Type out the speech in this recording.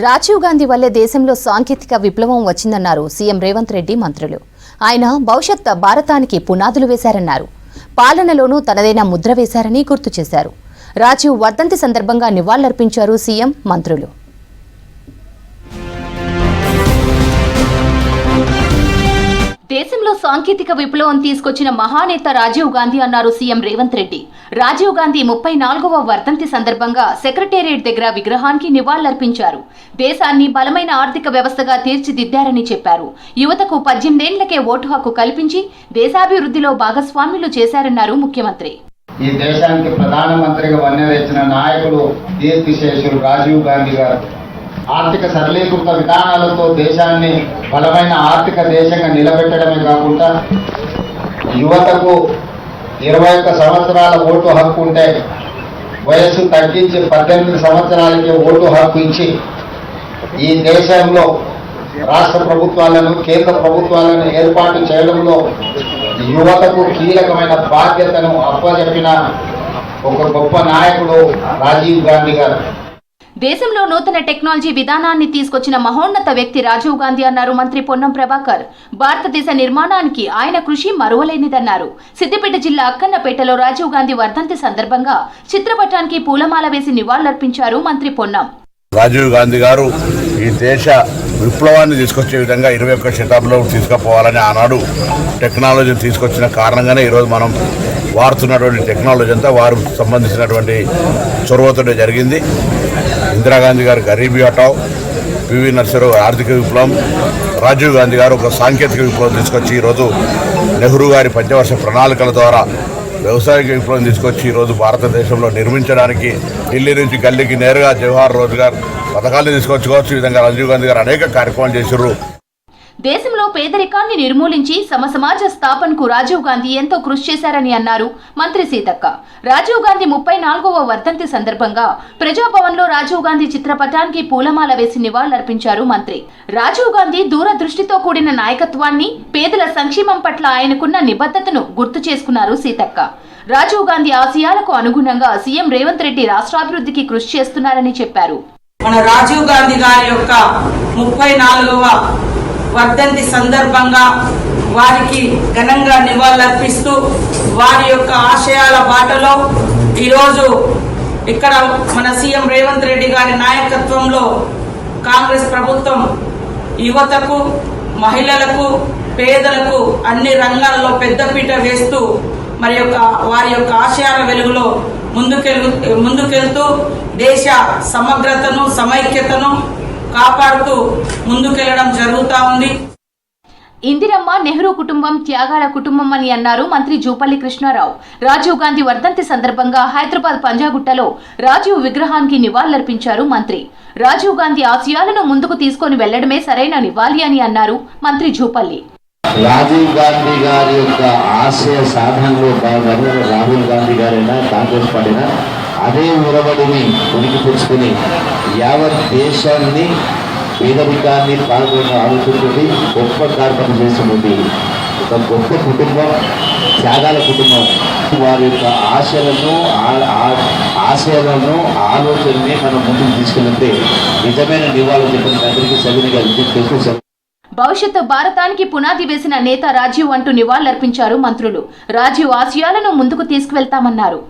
రాజీవ్ గాంధీ వల్లే దేశంలో సాంకేతిక విప్లవం వచ్చిందన్నారు సీఎం రేవంత్ రెడ్డి మంత్రులు. ఆయన భవిష్యత్ భారతానికి పునాదులు వేశారన్నారు. పాలనలోనూ తనదైన ముద్ర వేశారని గుర్తు చేశారు. రాజీవ్ వర్ధంతి సందర్భంగా నివాళులర్పించారు సీఎం, మంత్రులు. దేశంలో సాంకేతిక విప్లవం తీసుకొచ్చిన మహానేత రాజీవ్ గాంధీ అన్నారు సీఎం రేవంత్ రెడ్డి. రాజీవ్ గాంధీ 34వ వర్ధంతి సందర్భంగా సెక్రటేరియట్ దగ్గర విగ్రహానికి నివాళులర్పించారు. దేశాన్ని బలమైన ఆర్థిక వ్యవస్థగా తీర్చిదిద్దారని చెప్పారు. యువతకు 18 ఏళ్లకే ఓటు హక్కు కల్పించి దేశాభివృద్ధిలో భాగస్వాములు చేశారన్నారు ముఖ్యమంత్రి. ఈ దేశానికి ప్రధానమంత్రిగా వన్నెరెచ్చిన నాయకుడు కీర్తిశేషులు రాజీవ్ గాంధీ గారు ఆర్థిక సరళీకృత విధానాలతో దేశాన్ని బలమైన ఆర్థిక దేశంగా నిలబెట్టడమే కాకుండా యువతకు 21 సంవత్సరాల ఓటు హక్కు ఉంటే వయస్సు తగ్గించి 18 సంవత్సరాలకి ఓటు హక్కు ఇచ్చి ఈ దేశంలో రాష్ట్ర ప్రభుత్వాలను, కేంద్ర ప్రభుత్వాలను ఏర్పాటు చేయడంలో యువతకు కీలకమైన బాధ్యతను అప్పచెప్పిన ఒక గొప్ప నాయకుడు రాజీవ్ గాంధీ గారు. దేశంలో నూతన టెక్నాలజీ విధానాన్ని తీసుకొచ్చిన మహోన్నత వ్యక్తి రాజీవ్ గాంధీ అన్నారు మంత్రి పొన్నం ప్రభాకర్. భారతదేశ నిర్మాణానికి ఆయన కృషి మరువలేనిదన్నారు. సిద్దిపేట జిల్లా అక్కన్నపేటలో రాజీవ్ గాంధీ వర్ధంతి సందర్భంగా చిత్రపటానికి పూలమాల వేసి నివాళులర్పించారు మంత్రి పొన్నం. రాజీవ్ గాంధీ గారు ఈ దేశ విప్లవాన్ని తీసుకొచ్చే విధంగా 21వ శతాబ్దంలో తీసుకుపోవాలని ఆనాడు టెక్నాలజీని తీసుకొచ్చిన కారణంగానే ఈరోజు మనం వాడుతున్నటువంటి టెక్నాలజీ అంతా వారు సంబంధించినటువంటి చొరవతోనే జరిగింది. ఇందిరాగాంధీ గారు గరీబీ హటావ్, పివి నరసింహరావు ఆర్థిక విప్లవం, రాజీవ్ గాంధీ గారు ఒక సాంకేతిక విప్లవం తీసుకొచ్చి ఈరోజు నెహ్రూ గారి పంచవర్ష ప్రణాళికల ద్వారా వ్యవసాయ విప్లవం తీసుకొచ్చి ఈరోజు భారతదేశంలో నిర్మించడానికి ఢిల్లీ నుంచి గల్లీకి నేరుగా జవహర్ రోజ్గార్ పథకాలను తీసుకొచ్చుకోవచ్చు. ఈ విధంగా రాజీవ్ గాంధీ గారు అనేక కార్యక్రమాలు చేశారు. దేశంలో పేదరికాన్ని నిర్మూలించి సమసమాజ స్థాపనకు రాజీవ్ గాంధీ ఎంతో కృషి చేశారని అన్నారు మంత్రి సీతక్క. రాజీవ్ గాంధీ 34వ వర్ధంతి సందర్భంగా ప్రజాభవన్లో రాజీవ్ గాంధీ చిత్రపటానికి పూలమాల వేసి నివాళులర్పించారు మంత్రి. రాజీవ్ గాంధీ దూరదృష్టితో కూడిన నాయకత్వాన్ని, పేదల సంక్షేమం పట్ల ఆయనకున్న నిబద్ధతను గుర్తు చేసుకున్నారు సీతక్క. రాజీవ్ గాంధీ ఆశయాలకు అనుగుణంగా సీఎం రేవంత్ రెడ్డి రాష్ట్రాభివృద్ధికి కృషి చేస్తున్నారని చెప్పారు. మన రాజీవ్ గాంధీ గారి యొక్క 34వ వర్ధంతి సందర్భంగా వారికి ఘనంగా నివాళులర్పిస్తూ వారి యొక్క ఆశయాల బాటలో ఈరోజు ఇక్కడ మన సీఎం రేవంత్ రెడ్డి గారి నాయకత్వంలో కాంగ్రెస్ ప్రభుత్వం యువతకు, మహిళలకు, పేదలకు అన్ని రంగాల్లో పెద్దపీట వేస్తూ వారి యొక్క ఆశయాల వెలుగులో ముందుకెళ్తూ దేశ సమగ్రతను, సమైక్యతను కాపాడుతూ ముందుకెళ్లడం జరుగుతా ఉంది. ఇందిరమ్మ నెహ్రూ కుటుంబం త్యాగాల కుటుంబం అని అన్నారు మంత్రి జూపల్లి కృష్ణారావు. రాజీవ్ గాంధీ వర్ధంతి సందర్భంగా హైదరాబాద్ పంజాగుట్టలో రాజీవ్ విగ్రహానికి నివాళులర్పించారు మంత్రి. రాజీవ్ గాంధీ ఆశయాలను ముందుకు తీసుకొని వెళ్లడమే సరైన నివాళి అని అన్నారు మంత్రి జూపల్లి. రాజీవ్ గాంధీ గారి యొక్క ఆశయ సాధనలో భాగంగా రాహుల్ గాంధీ గారైనా, కాంగ్రెస్ పార్టీనా అదే ఉరవడిని ఉనికి తెచ్చుకుని యావత్ దేశాన్ని పేదరికాన్ని పాల్గొన్న ఆలోచించింది, గొప్ప కార్యక్రమం చేస్తున్నది. ఒక గొప్ప కుటుంబం, త్యాగాల కుటుంబం. వారి యొక్క ఆశయాలను ఆలోచనని మనం ముందుకు తీసుకెళ్తే నిజమైన నివాళులు చెప్పిన అందరికీ సవినిగా విజ్ఞప్తి. భవిష్యత్తు భారతానికి పునాది వేసిన నేత రాజీవ్ అంటూ నివాళులర్పించారు మంత్రులు. రాజీవ్ ఆశయాలను ముందుకు తీసుకువెళ్తామన్నారు.